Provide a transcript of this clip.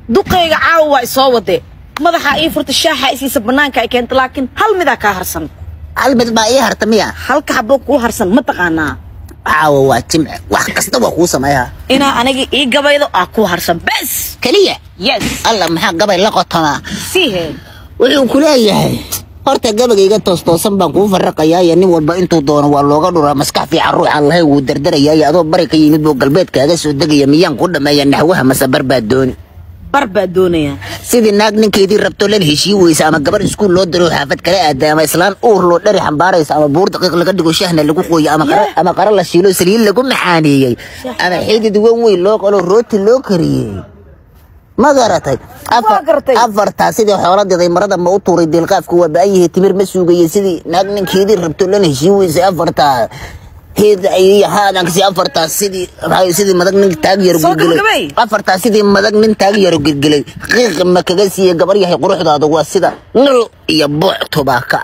duqeyga caawa isoo wade madaxa ii furta shaaxa isiisa banaanka ay keento laakiin hal mid ka harsan hal mid baa ii hartamiya halka xabo ku harsan ma taqaanaa caawa waa jimc wax kasta waa ku sameeyaa ina aniga ii gabaydo ku harsan bas kaliya yes alla maxaa gabay la qotana sihe wuxuu ku leeyahay horta gabayga toosan baan ku farqayaa nin walba intuu doono waa looga dhuraa maskax fiican ruux Allah uu dardarayaa adoo bari ka yimid boo galbeedkaaga soo degaya miyaan ku dhameeyaa naxwaha masabar baa doonaya sidii naag ninkeedii rabto la heshii weysa ama gabar iskuul loo diro xaafad kale aadaama islaan uur loo dhari xambaaraysa ama buur daqiiq laga dhigo shahna lagu qooyo ama qara la shiilo saliid lagu maxaaneeyay ama xidid weyn loo qalo rooti loo kariyay ما قرأتي أفرت سيدي حوالات ذي مرضى ما أطوري دي القافك وبأيه تمر مسوقي سيدي ناقن كيدي ربطو لنا شيوي سي أفرت هيدا أي هذا كسي أفرت سيدي هاي سيدي مدقن تاغير قلقلي أفرت سيدي مدقن تاغير قلقلي غير ما كغسي قبريه يقروح دا دوا سيدا نرو يبوع تباكا